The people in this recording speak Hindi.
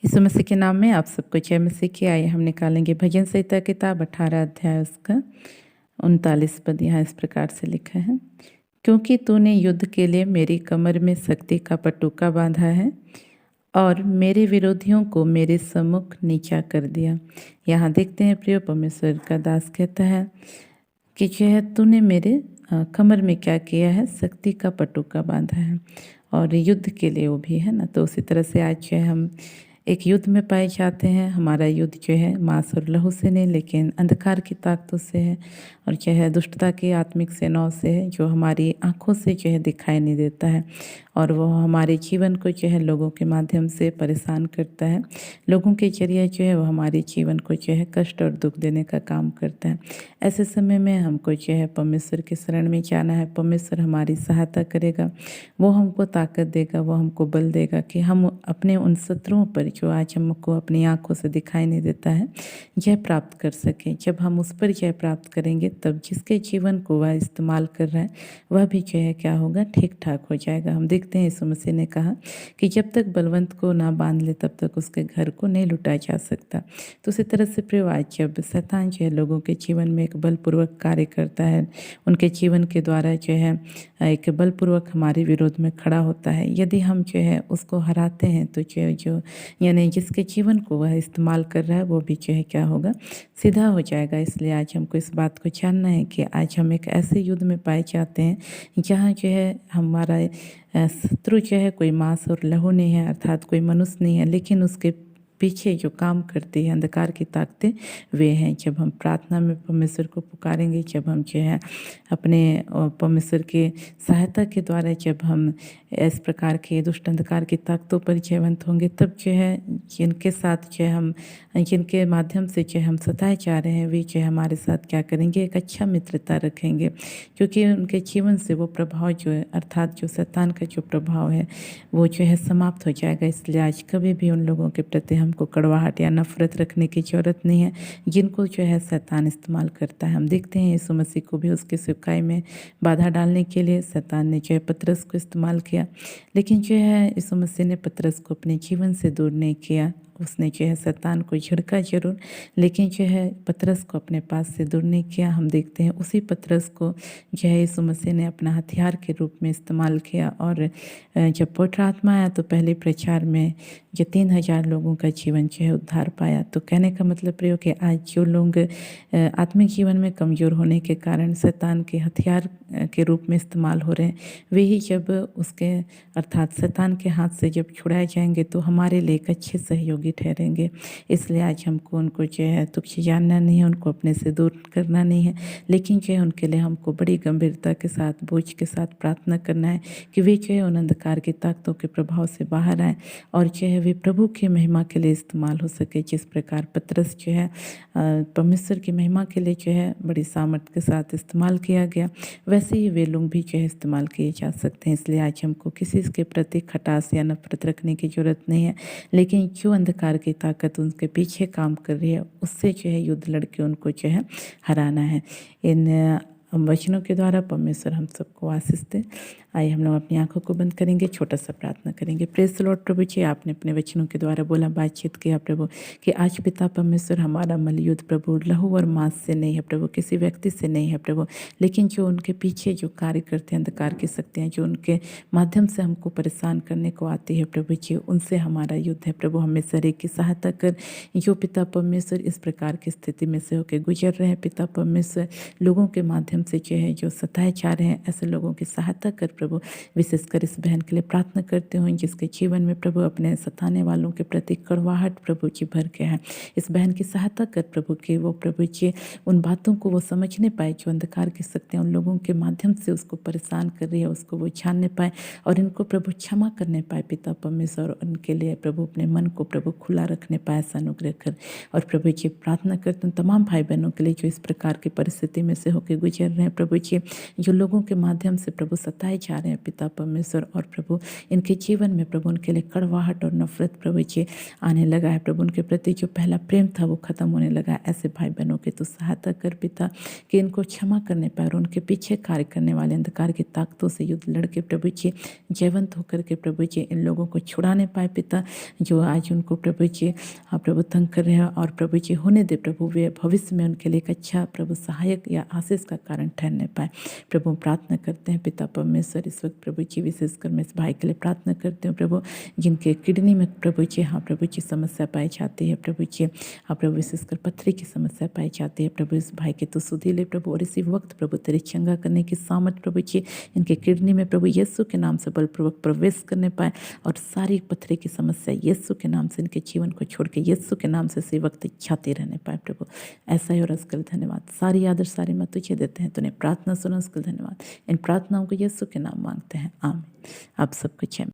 यीशु मसीह के नाम में आप सबको जय मसीह की। आइए हम निकालेंगे भजन संहिता किताब 18 अध्याय उसका 39 पद। यहाँ इस प्रकार से लिखा है, क्योंकि तूने युद्ध के लिए मेरी कमर में शक्ति का पटुका बांधा है और मेरे विरोधियों को मेरे सम्मुख नीचा कर दिया। यहाँ देखते हैं प्रिय परमेश्वर का दास कहता है कि जो है तूने मेरे कमर में क्या किया है, शक्ति का पटुका बांधा है और युद्ध के लिए वो भी है ना। तो उसी तरह से आज जो है हम एक युद्ध में पाए जाते हैं। हमारा युद्ध जो है मांस और लहू से नहीं लेकिन अंधकार की ताकतों से है और जो है दुष्टता की आत्मिक सेनाओं से है, जो हमारी आंखों से जो है दिखाई नहीं देता है और वो हमारे जीवन को जो है लोगों के माध्यम से परेशान करता है। लोगों के जरिए जो है वो हमारे जीवन को जो है कष्ट और दुख देने का काम करता है। ऐसे समय में हमको जो है परमेश्वर के शरण में जाना है। परमेश्वर हमारी सहायता करेगा, वो हमको ताकत देगा, वो हमको बल देगा कि हम अपने उन शत्रुओं पर जो आज हमको अपनी आंखों से दिखाई नहीं देता है, जय प्राप्त कर सकें। जब हम उस पर जय प्राप्त करेंगे तब जिसके जीवन को वह इस्तेमाल कर रहा है वह भी जो है क्या होगा, ठीक ठाक हो जाएगा। हम देखते हैं यीशु मसीह ने कहा कि जब तक बलवंत को ना बांध ले तब तक उसके घर को नहीं लुटाया जा सकता। तो उसी तरह से प्रिय आज जब शैतान जो है लोगों के जीवन में एक बलपूर्वक कार्य करता है, उनके जीवन के द्वारा जो है एक बलपूर्वक हमारे विरोध में खड़ा होता है, यदि हम जो है उसको हराते हैं तो जो यानी जिसके जीवन को वह इस्तेमाल कर रहा है वो भी जो है क्या होगा, सीधा हो जाएगा। इसलिए आज हमको इस बात को जानना है कि आज हम एक ऐसे युद्ध में पाए जाते हैं जहाँ जो है हमारा शत्रु जो है कोई मांस और लहू नहीं है, अर्थात कोई मनुष्य नहीं है, लेकिन उसके पीछे जो काम करती है अंधकार की ताकतें वे हैं। जब हम प्रार्थना में परमेश्वर को पुकारेंगे, जब हम जो है अपने परमेश्वर के सहायता के द्वारा जब हम इस प्रकार के दुष्ट अंधकार की ताकतों पर जयवंत होंगे, तब जो है जिनके साथ जो हम जिनके माध्यम से जो हम सताए जा रहे हैं वे जो हमारे साथ क्या करेंगे, एक अच्छा मित्रता रखेंगे, क्योंकि उनके जीवन से वो प्रभाव जो है अर्थात जो शैतान का जो प्रभाव है वो जो है समाप्त हो जाएगा। इसलिए आज कभी भी उन लोगों के प्रति हमको कड़वाहट या नफरत रखने की ज़रूरत नहीं है जिनको जो है शैतान इस्तेमाल करता है। हम देखते हैं यीशु मसीह को भी उसके सेवकाई में बाधा डालने के लिए शैतान ने जो है पतरस को इस्तेमाल किया, लेकिन जो है यीशु मसीह ने पतरस को अपने जीवन से दूर नहीं किया। उसने जो है शैतान को झिड़का जरूर, लेकिन जो है पतरस को अपने पास से दूर नहीं किया। हम देखते हैं उसी पतरस को जो है यीशु मसीह ने अपना हथियार के रूप में इस्तेमाल किया और जब पवित्र आत्मा आया तो पहले प्रचार में जो 3000 लोगों का जीवन जो है उद्धार पाया। तो कहने का मतलब प्रयोग कि आज जो लोग आत्मिक जीवन में कमज़ोर होने के कारण शैतान के हथियार के रूप में इस्तेमाल हो रहे हैं, वे ही जब उसके अर्थात शैतान के हाथ से जब छुड़ाए जाएंगे तो हमारे लिए एक अच्छे सहयोगी ठहरेंगे। इसलिए आज हमको उनको जो है तुच्छ जानना नहीं है, उनको अपने से दूर करना नहीं है, लेकिन जो है उनके लिए हमको बड़ी गंभीरता के साथ बोझ के साथ प्रार्थना करना है कि वे जो है उन अंधकार की ताकतों के प्रभाव से बाहर आएँ और जो है वे प्रभु की महिमा के लिए इस्तेमाल हो सके। जिस प्रकार पतरस जो है परमेश्वर की महिमा के लिए जो है बड़ी सामर्थ्य के साथ इस्तेमाल किया गया, वैसे ही वे लोग भी जो है इस्तेमाल किए जा सकते हैं। इसलिए आज हमको किसी के प्रति खटास या नफरत रखने की ज़रूरत नहीं है, लेकिन जो अंधकार की ताकत उनके पीछे काम कर रही है उससे जो है युद्ध लड़के उनको जो है हराना है। इन वचनों के द्वारा परमेश्वर हम सबको आशीष दे। आइए हम लोग अपनी आंखों को बंद करेंगे, छोटा सा प्रार्थना करेंगे। Praise the Lord. प्रभु जी, आपने अपने वचनों के द्वारा बोला, बातचीत किया प्रभु कि आज पिता परमेश्वर हमारा मलयुद्ध प्रभु लहू और मांस से नहीं है प्रभु, किसी व्यक्ति से नहीं है प्रभु, लेकिन जो उनके पीछे जो कार्य करते हैं अंधकार की शक्तियाँ जो उनके माध्यम से हमको परेशान करने को आती है प्रभु जी, उनसे हमारा युद्ध है प्रभु। हमें शरीर की सहायता कर, जो पिता परमेश्वर इस प्रकार की स्थिति में से होकर गुजर रहे हैं पिता परमेश्वर, लोगों के माध्यम से जो है जो सताए जा रहे हैं, ऐसे लोगों की सहायता कर प्रभु। विशेषकर इस बहन के लिए प्रार्थना करते हुए जिसके जीवन में प्रभु अपने सताने वालों के प्रति कड़वाहट प्रभु जी भर गया है, इस बहन की सहायता कर प्रभु कि वो प्रभु जी उन बातों को वो समझने पाए जो अंधकार की शक्तियाँ उन लोगों के माध्यम से उसको परेशान कर रही है, उसको वो जानने पाए और इनको प्रभु क्षमा करने पाए पिता परमेश्वर। और उनके लिए प्रभु अपने मन को प्रभु खुला रखने पाए, ऐसा अनुग्रह कर। और प्रभु जी प्रार्थना करते हैं तमाम भाई बहनों के लिए जो इस प्रकार की परिस्थिति में से होकर गुजर रहे हैं प्रभु जी, जो लोगों के माध्यम से प्रभु सताए चाह रहे हैं पिता परमेश्वर। और प्रभु इनके जीवन में प्रभु उनके लिए कड़वाहट और नफरत प्रभु जी आने लगा है। प्रभु उनके प्रति जो पहला प्रेम था वो खत्म होने लगा है। ऐसे भाई बहनों की तो सहायता कर पिता कि इनको क्षमा करने पाए और उनके पीछे कार्य करने वाले अंधकार की ताकतों से युद्ध लड़के प्रभु जी जयवंत होकर के प्रभु जी इन लोगों को छुड़ाने पाए पिता, जो आज उनको प्रभु जी प्रभु तंग कर रहे हैं। और प्रभु जी होने दे प्रभु वे भविष्य में उनके लिए एक अच्छा प्रभु सहायक या आशीष का कारण ठहरने पाए। प्रभु प्रार्थना करते हैं पिता परमेश्वर इस वक्त प्रभु जी विशेषकर मैं इस भाई के लिए प्रार्थना करती हूँ प्रभु जिनके किडनी में प्रभु जी प्रभु जी समस्या पाई जाती है प्रभु जी प्रभु विशेषकर पथरी की समस्या पाई जाती है प्रभु इस भाई के तो सुधी ले प्रभु और इसी वक्त प्रभु तेरी चंगा करने की सामर्थ प्रभु जी इनके किडनी में प्रभु यीशु के नाम से बलपूर्वक प्रवेश करने पाए और सारी पथरी की समस्या यीशु के नाम से इनके जीवन को छोड़ के यीशु के नाम से इसी वक्त जाते रहने पाए प्रभु। ऐसा ही और असकल धन्यवाद, सारी आदर सारी मत तुझे देते हैं। तूने प्रार्थना सुना उसके धन्यवाद। इन प्रार्थनाओं को यीशु के नाम मांगते हैं, आमीन। आप सबको जय।